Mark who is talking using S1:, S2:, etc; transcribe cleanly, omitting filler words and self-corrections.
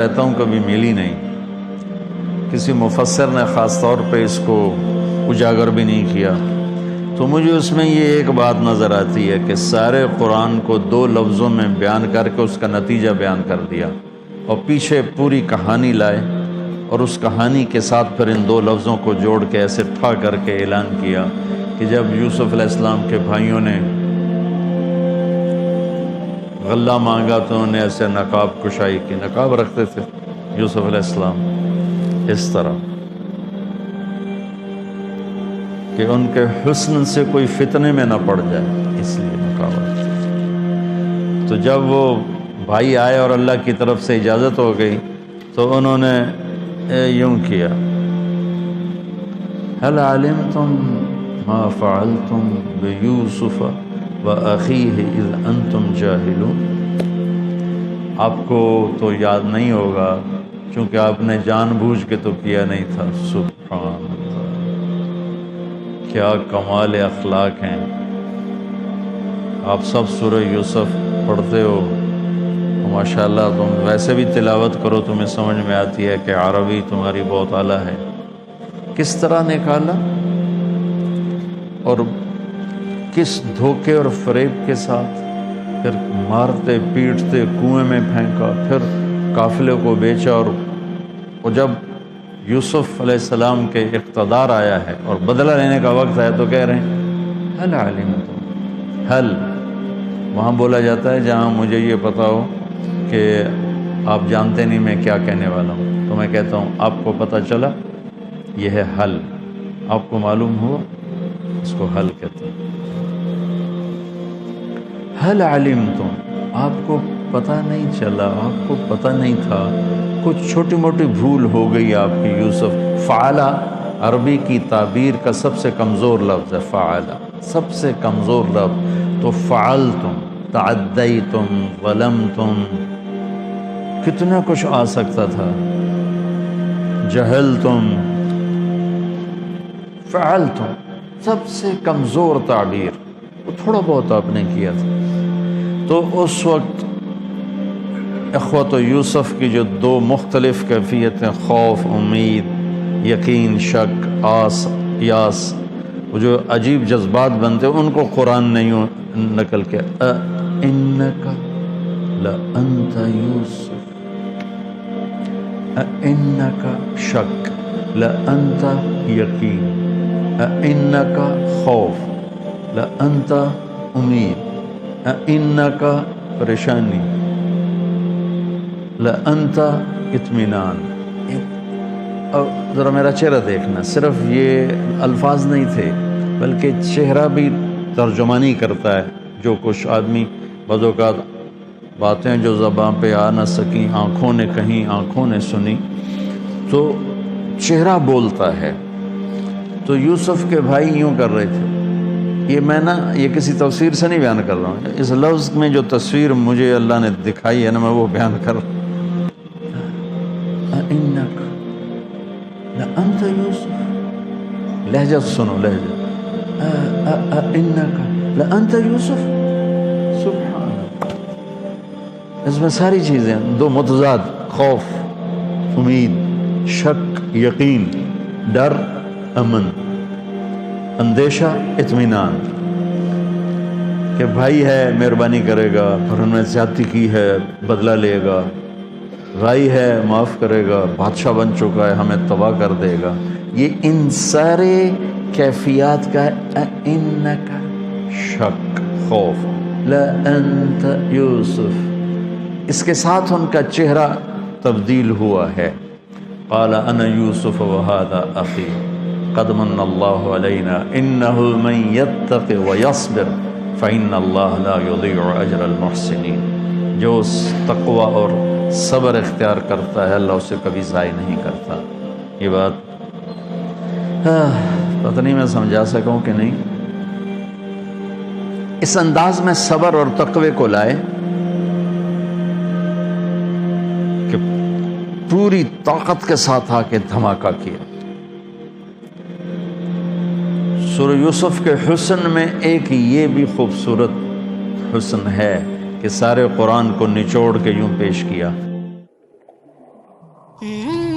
S1: کہتا ہوں کبھی ملی نہیں، کسی مفسر نے خاص طور پہ اس کو اجاگر بھی نہیں کیا، تو مجھے اس میں یہ ایک بات نظر آتی ہے کہ سارے قرآن کو 2 لفظوں میں بیان کر کے اس کا نتیجہ بیان کر دیا، اور پیچھے پوری کہانی لائے اور اس کہانی کے ساتھ پھر ان 2 لفظوں کو جوڑ کے ایسے ٹھا کر کے اعلان کیا کہ جب یوسف علیہ السلام کے بھائیوں نے غلہ مانگا تو انہوں نے ایسے نقاب کشائی کی، نقاب رکھتے تھے یوسف علیہ السلام اس طرح کہ ان کے حسن سے کوئی فتنے میں نہ پڑ جائے، اس لیے نقاب رکھتے۔ تو جب وہ بھائی آئے اور اللہ کی طرف سے اجازت ہو گئی تو انہوں نے یوں کیا، هل علمتم ما فعلتم بیوسف وَأَخِيهِ إِذْ أَنْتُمْ جَاهِلُونَ، آپ کو تو یاد نہیں ہوگا چونکہ آپ نے جان بوجھ کے تو کیا نہیں تھا۔ سبحان اللہ، کیا کمال اخلاق ہیں۔ آپ سب سورہ یوسف پڑھتے ہو، ماشاءاللہ تم ویسے بھی تلاوت کرو تمہیں سمجھ میں آتی ہے کہ عربی تمہاری بہت اعلیٰ ہے۔ کس طرح نکالا اور کس دھوکے اور فریب کے ساتھ، پھر مارتے پیٹتے کنویں میں پھینکا، پھر قافلے کو بیچا، اور جب یوسف علیہ السلام کے اقتدار آیا ہے اور بدلہ لینے کا وقت ہے تو کہہ رہے ہیں حل علمتم، حل وہاں بولا جاتا ہے جہاں مجھے یہ پتا ہو کہ آپ جانتے نہیں میں کیا کہنے والا ہوں، تو میں کہتا ہوں آپ کو پتہ چلا، یہ ہے حل، آپ کو معلوم ہوا، اس کو حل کہتے ہیں۔ حل علمتم، آپ کو پتہ نہیں چلا، آپ کو پتہ نہیں تھا، کچھ چھوٹی موٹی بھول ہو گئی آپ کی۔ یوسف فعلا عربی کی تعبیر کا سب سے کمزور لفظ ہے، فعلا سب سے کمزور لفظ، تو فعلتم، تعدیتم، ظلمتم، کتنا کچھ آ سکتا تھا، جہلتم، فعلتم سب سے کمزور تعبیر، وہ تھوڑا بہت آپ نے کیا تھا۔ تو اس وقت اخوت یوسف کی جو 2 مختلف کیفیتیں، خوف، امید، یقین، شک، آس، یاس، وہ جو عجیب جذبات بنتے ان کو قرآن نے یوں نقل کیا، اِنَّكَ لَأَنْتَ يُوسُف، اِنَّكَ شک، لَأَنْتَ یقین، اِنَّكَ خوف، لَأَنْتَ امید، اِنَّكَ پریشانی، لَأَنْتَ اطمینان۔ اور ذرا میرا چہرہ دیکھنا، صرف یہ الفاظ نہیں تھے بلکہ چہرہ بھی ترجمانی کرتا ہے۔ جو کچھ آدمی بعض اوقات باتیں جو زبان پہ آ نہ سکیں، آنکھوں نے کہیں، آنکھوں نے سنی، تو چہرہ بولتا ہے۔ تو یوسف کے بھائی یوں کر رہے تھے، یہ کسی تفسیر سے نہیں بیان کر رہا ہوں، اس لفظ میں جو تصویر مجھے اللہ نے دکھائی ہے نا، میں وہ بیان کر رہا ہوں۔ اِنَّكَ لَأَنْتَ یوسف، لہجہ سنو، لہجہ، اِنَّكَ لَأَنْتَ یوسف، سبحان اللہ۔ اس میں ساری چیزیں 2 متضاد، خوف، امید، شک، یقین، ڈر، امن، اندیشہ، اطمینان، کہ بھائی ہے مہربانی کرے گا، پر انہوں نے زیادتی کی ہے بدلہ لے گا، بھائی ہے معاف کرے گا، بادشاہ بن چکا ہے ہمیں تباہ کر دے گا۔ یہ ان سارے کیفیات کا اِنَّكَ شک، خوف، لَأَنْتَ یوسف، اس کے ساتھ ان کا چہرہ تبدیل ہوا ہے۔ قال انا یوسف وہذا اخی قد من اللہ علینا انہ من یتق ویصبر فإن اللہ لا یضیع اجر المحسنین۔ جو تقوی اور صبر اختیار کرتا ہے اللہ اسے کبھی ضائع نہیں کرتا۔ یہ بات پتہ نہیں میں سمجھا سکوں کہ نہیں۔ اس انداز میں صبر اور تقوی کو لائے کہ پوری طاقت کے ساتھ آ کے دھماکہ کیا۔ سورہ یوسف کے حسن میں ایک یہ بھی خوبصورت حسن ہے کہ سارے قرآن کو نچوڑ کے یوں پیش کیا،
S2: Mm-hmm.